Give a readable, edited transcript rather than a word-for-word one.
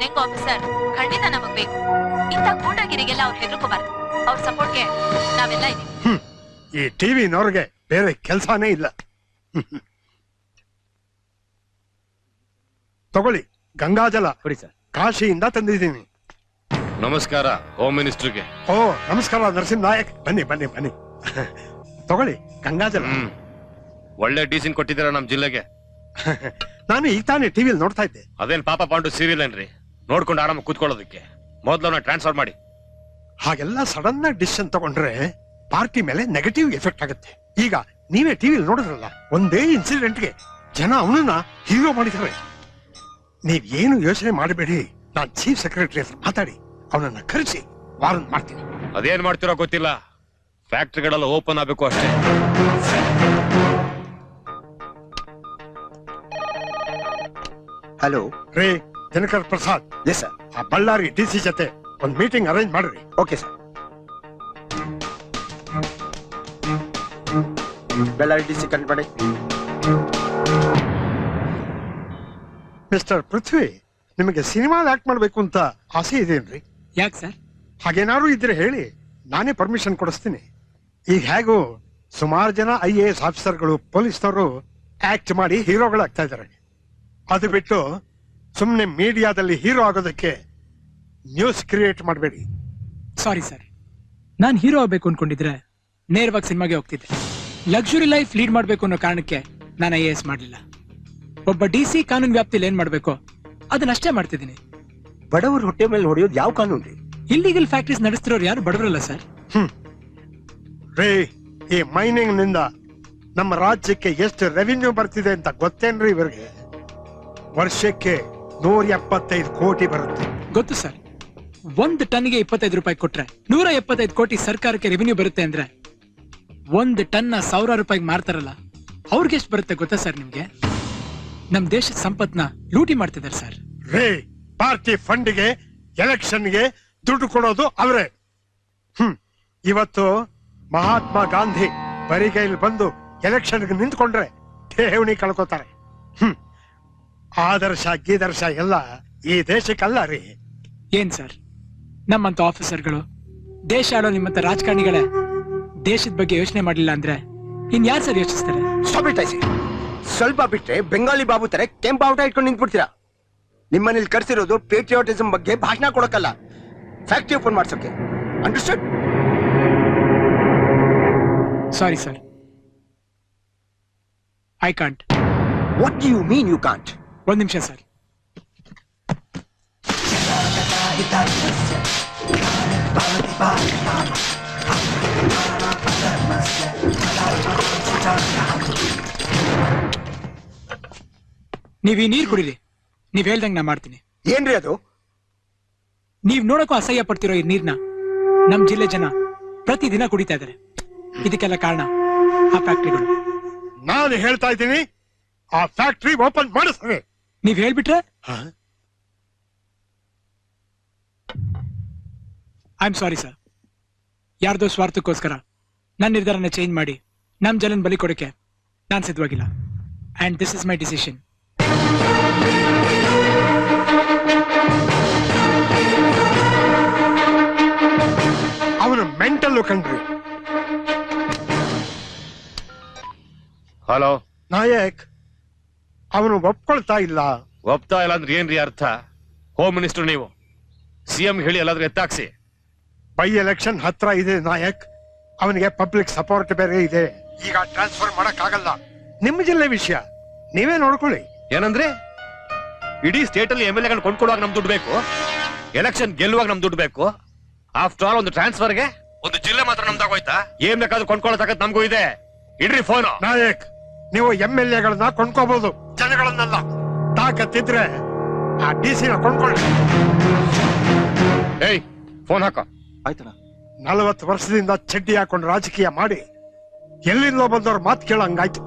ಹೆಂಗ್ ಆಫೀಸರ್ ಖಂಡಿತ ನಮಗ್ ಬೇಕು. ಇಂಥ ಗೂಂಡಾಗಿರಿಗೆಲ್ಲ ಅವ್ರು ಹೆದರ್ಕೋಬಾರ್ದು. ಅವ್ರ ಸಪೋರ್ಟ್ಗೆ ನಾವೆಲ್ಲ ಇದೀವಿ. ಈ ಟಿವಿನವ್ರಿಗೆ ಬೇರೆ ಕೆಲ್ಸಾನೇ ಇಲ್ಲ. ತಗೊಳ್ಳಿ ಗಂಗಾಜಲ. ಕಾಶಿಯಿಂದ ತಂದಿದ್ದೀನಿ. ನಮಸ್ಕಾರ ಹೋಮ್ ಮಿನಿಸ್ಟರ್ಗೆ. ಓ ನಮಸ್ಕಾರ ನರಸಿಂಹ ನಾಯಕ್. ಬನ್ನಿ ಬನ್ನಿ ಬನ್ನಿ. ತಗೊಳ್ಳಿ ಗಂಗಾಜಲ. ಒಳ್ಳೆ ಡಿಸಿನ್ ಕೊಟ್ಟಿದ್ದೀರಾ ನಮ್ ಜಿಲ್ಲೆಗೆ. ನಾನು ಈಗ ತಾನೇ ಟಿವಿಲಿ ನೋಡ್ತಾ ಇದ್ದೆ. ಅದೇನ್ ಪಾಪ ಪಾಂಡು ಸೀರಿಯಲ್ ಏನ್ರಿ? ನೋಡ್ಕೊಂಡು ಆರಾಮ ಕೂತ್ಕೊಳ್ಳೋದಕ್ಕೆ ಮೊದ್ಲವನ್ನ ಟ್ರಾನ್ಸ್ಫರ್ ಮಾಡಿ. ಹಾಗೆಲ್ಲ ಸಡನ್ ಆಗಿ ಡಿಸಿಷನ್ ತಗೊಂಡ್ರೆ ಪಾರ್ಟಿ ಮೇಲೆ ನೆಗೆಟಿವ್ ಎಫೆಕ್ಟ್ ಆಗುತ್ತೆ. ಈಗ ನೀವೇ ಟಿವಿಲಿ ನೋಡಿದ್ರಲ್ಲ, ಒಂದೇ ಇನ್ಸಿಡೆಂಟ್ಗೆ ಜನ ಅವನನ್ನ ಹೀರೋ ಮಾಡಿದ್ದಾರೆ. ನೀವ್ ಏನು ಯೋಚನೆ ಮಾಡಬೇಡಿ. ನಾನ್ ಚೀಫ್ ಸೆಕ್ರೆಟರಿ ಹತ್ರ ಮಾತಾಡಿ ಅವನನ್ನ ಕರೆಸಿ ವಾರಂಟ್ ಮಾಡ್ತೀನಿ. ಅದೇನ್ ಮಾಡ್ತಿರೋ ಗೊತ್ತಿಲ್ಲ, ಫ್ಯಾಕ್ಟ್ರಿಗಳೆಲ್ಲ ಓಪನ್ ಆಗ್ಬೇಕು ಅಷ್ಟೇ. ಹಲೋ ರೇ ದಿನಕರ್ ಪ್ರಸಾದ್. Yes sir. ಆ ಬಳ್ಳಾರಿ ಡಿಸಿ ಜೊತೆ ಒಂದ್ ಮೀಟಿಂಗ್ ಅರೇಂಜ್ ಮಾಡ್ರಿ. Okay sir. Ballari DC connect ಮಾಡಿ. ಮಿಸ್ಟರ್ ಪೃಥ್ವಿ, ನಿಮಗೆ ಸಿನಿಮಾ ಆಕ್ಟ್ ಮಾಡ್ಬೇಕು ಅಂತ ಆಸೆ ಇದೆಯೇನ್ರಿ? ಯಾಕೆ ಸರ್? ಹಾಗೇನಾದ್ರು ಇದ್ರೆ ಹೇಳಿ, ನಾನೇ ಪರ್ಮಿಷನ್ ಕೊಡಿಸ್ತೀನಿ. ಈಗ ಹೇಗೂ ಸುಮಾರು ಜನ IAS ಆಫೀಸರ್ಗಳು ಪೊಲೀಸ್ನವರು ಆಕ್ಟ್ ಮಾಡಿ ಹೀರೋಗಳಾಗ್ತಾ ಇದ್ದಾರೆ. ಅದು ಬಿಟ್ಟು ಸುಮ್ನೆ ಮೀಡಿಯಾದಲ್ಲಿ ಹೀರೋ ಆಗೋದಕ್ಕೆ ನ್ಯೂಸ್ ಕ್ರಿಯೇಟ್ ಮಾಡಬೇಡಿ. ಸಾರಿ ಸರ್, ನಾನ್ ಹೀರೋ ಆಗ್ಬೇಕು ಅನ್ಕೊಂಡಿದ್ರೆ ನೇರವಾಗಿ ಸಿನಿಮಾಗೆ ಹೋಗ್ತಿದ್ದೆ. ಲಕ್ಸುರಿ ಲೈಫ್ ಲೀಡ್ ಮಾಡ್ಬೇಕು ಅನ್ನೋ ಕಾರಣಕ್ಕೆ ನಾನು IAS ಮಾಡ್ಲಿಲ್ಲ. ಒಬ್ಬ DC ಕಾನೂನು ವ್ಯಾಪ್ತಿಯಲ್ಲಿ ಏನ್ ಮಾಡ್ಬೇಕು ಅದನ್ನಷ್ಟೇ ಮಾಡ್ತಿದ್ದೀನಿ. ಬಡವರು ಹೊಟ್ಟೆ ಮೇಲೆ ಹೊಡೆಯೋದು ಯಾವ ಕಾನೂನು ರೀ? ಇಲ್ಲಿಗಲ್ ಫ್ಯಾಕ್ಟ್ರೀಸ್ ನಡೆಸ್ತಿರೋರು ಯಾರು ಬಡವರಲ್ಲ ಸರ್. ರೇ, ಈ ಮೈನಿಂಗ್ ನಿಂದ ನಮ್ಮ ರಾಜ್ಯಕ್ಕೆ ಎಷ್ಟು ರೆವಿನ್ಯೂ ಬರ್ತಿದೆ ಅಂತ ಗೊತ್ತೇನ್ರಿ ಇವರಿಗೆ? ವರ್ಷಕ್ಕೆ 175 ಕೋಟಿ ಬರುತ್ತೆ. ಗೊತ್ತು ಸರ್. 1 ಟನ್ಗೆ 25 ರೂಪಾಯಿ ಕೊಟ್ರೆ 175 ಕೋಟಿ ಸರ್ಕಾರಕ್ಕೆ ರೆವಿನ್ಯೂ ಬರುತ್ತೆ ಅಂದ್ರೆ 1 ಟನ್ 1000 ರೂಪಾಯಿಗೆ ಮಾರ್ತಾರಲ್ಲ, ಅವ್ರಿಗೆ ಎಷ್ಟು ಬರುತ್ತೆ ಗೊತ್ತಾ ಸರ್ ನಿಮ್ಗೆ? ನಮ್ ದೇಶದ ಸಂಪತ್ನ ಲೂಟಿ ಮಾಡ್ತಿದ್ದಾರೆ ಸರ್. ರೇ, ಪಾರ್ಟಿ ಫಂಡ್ಗೆ ಎಲೆಕ್ಷನ್ಗೆ ದುಡ್ಡು ಕೊಡೋದು ಅವರೇ. ಇವತ್ತು ಮಹಾತ್ಮ ಗಾಂಧಿ ಬರಿಗೈಲಿ ಬಂದು ಎಲೆಕ್ಷನ್ಗೆ ನಿಂತ್ಕೊಂಡ್ರೆ ಠೇವಣಿ ಕಳ್ಕೋತಾರೆ. ಆದರ್ಶ ಗೀದರ್ಶ ಎಲ್ಲ ಈ ದೇಶಕ್ಕಲ್ಲ ರೀ. ಏನ್ ಸರ್, ನಮ್ಮಂತ ಆಫೀಸರ್ಗಳು, ದೇಶ ಆಳೋ ನಿಮ್ಮಂತ ರಾಜಕಾರಣಿಗಳೇ ದೇಶದ ಬಗ್ಗೆ ಯೋಚನೆ ಮಾಡಲಿಲ್ಲ ಅಂದ್ರೆ ಇನ್ಯಾರು ಸರ್ ಯೋಚಿಸ್ತಾರೆ? ಸ್ವಲ್ಪ ಬಿಟ್ರೆ ಬೆಂಗಾಲಿ ಬಾಬು ತರ ಕೆಂಪ ಔಟ ಇಟ್ಕೊಂಡು ನಿಂತ್ಬಿಡ್ತೀರಾ. ನಿಮ್ಮನೇಲಿ ಕರ್ಸಿರೋದು ಪೇಟ್ರಿಯಾಟಿಸಂ ಬಗ್ಗೆ ಭಾಷಣ ಕೊಡಕ್ಕಲ್ಲ, ಫ್ಯಾಕ್ಟ್ರಿ ಓಪನ್ ಮಾಡ್ಸೋಕೆ. Understood? Sorry sir, I can't. What do you mean you can't? ಒಂದ್ ನಿಮಿಷ ಸರ್. ನೀವ್ ಈ ನೀರ್ ಕುಡೀರಿ. ನೀವ್ ಹೇಳ್ದಂಗ್ ನಾ ಮಾಡ್ತೀನಿ. ಏನ್ರಿ ಅದು? ನೀವ್ ನೋಡಕ್ಕೂ ಅಸಹ್ಯ ಪಡ್ತಿರೋ ಈ ನೀರ್ನ ನಮ್ ಜಿಲ್ಲೆ ಜನ ಪ್ರತಿದಿನ ಕುಡಿತಾ ಇದಾರೆ. ಇದಕ್ಕೆಲ್ಲ ಕಾರಣ ಆ ಫ್ಯಾಕ್ಟ್ರಿಗಳು. ನಾನು ಹೇಳ್ತಾ ಇದ್ದೀನಿ, ಆ ಫ್ಯಾಕ್ಟ್ರಿ ಓಪನ್ ಮಾಡಿಸ್ತಾರೆ. ನೀವ್ ಹೇಳ್ಬಿಟ್ರೆ ಐ ಆಮ್ ಸಾರಿ ಸರ್. ಯಾರ್ದೋ ಸ್ವಾರ್ಥಕ್ಕೋಸ್ಕರ ನನ್ನ ನಿರ್ಧಾರನ ಚೇಂಜ್ ಮಾಡಿ ನಮ್ ಜನನ್ ಬಲಿ ಕೊಡಕ್ಕೆ ನಾನ್ ಸಿದ್ಧವಾಗಿಲ್ಲ. And this is my decision. ಅವನು ಮೆಂಟಲ್ ಕಂಡ್ರಿ. ಹಲೋ ನಾಯಕ್, ಅವನು ಒಪ್ಕೊಳ್ತಾ ಇಲ್ಲ. ಒಪ್ತಾ ಇಲ್ಲ ಅಂದ್ರೆ ಏನ್ರಿ ಅರ್ಥ? ಹೋಮ್ ಮಿನಿಸ್ಟರ್ ನೀವು, CM ಹೇಳಿ ಎಲ್ಲಾದ್ರೂ ಎತ್ತಾಕ್ಸಿ. ಬೈ ಎಲೆಕ್ಷನ್ ಹತ್ರ ಇದೆ ನಾಯಕ್. ಅವನಿಗೆ ಪಬ್ಲಿಕ್ ಸಪೋರ್ಟ್ ಬೇರೆ ಇದೆ. ಈಗ ಟ್ರಾನ್ಸ್ಫರ್ ಮಾಡಕ್ ಆಗಲ್ಲ. ನಿಮ್ಮ ಜಿಲ್ಲೆ ವಿಷಯ ನೀವೇ ನೋಡ್ಕೊಳ್ಳಿ. ಏನಂದ್ರೆ ಇಡೀ ಸ್ಟೇಟ್ ಅಲ್ಲಿ MLA ಗಳನ್ನ ಕೊಂಡ್ಕೊಳ್ಳುವಾಗ ನಮ್ ದುಡ್ಡು ಬೇಕು, ಎಲೆಕ್ಷನ್ ಗೆಲ್ಲುವಾಗ ನಮ್ ದುಡ್ಡು ಬೇಕು. ಆಫ್ಟರ್ ಆಲ್ ಒಂದು ಟ್ರಾನ್ಸ್ಫರ್ಗೆ ಒಂದು ಜಿಲ್ಲೆ ಮಾತ್ರ ನಮ್ದಾಗೋಯ್ತಾ? ಏನ್ ಬೇಕಾದ್ರೂ ಕೊಂಡ್ಕೊಳ್ಳೋ ತಾಕತ್ ನಮಗೂ ಇದೆ. ಇಡ್ರಿ ಫೋನ್. ನಾಯಕ್, ನೀವು MLA ಗಳನ್ನ ಕೊಂಡ್ಕೋಬಹುದು, ಜನಗಳನ್ನೆಲ್ಲ. ತಾಕತ್ತಿದ್ರೆ ಆ DC ನ ಕೊಂಡ್ಕೊಳ್ಳಿ. ಏಯ್, ಫೋನ್ ಹಾಕ. ಆಯ್ತಣ್ಣ. 40 ವರ್ಷದಿಂದ ಚಡ್ಡಿ ಹಾಕೊಂಡು ರಾಜಕೀಯ ಮಾಡಿ ಎಲ್ಲಿಂದಲೋ ಬಂದವ್ರ ಮಾತು ಕೇಳಂಗಾಯ್ತು.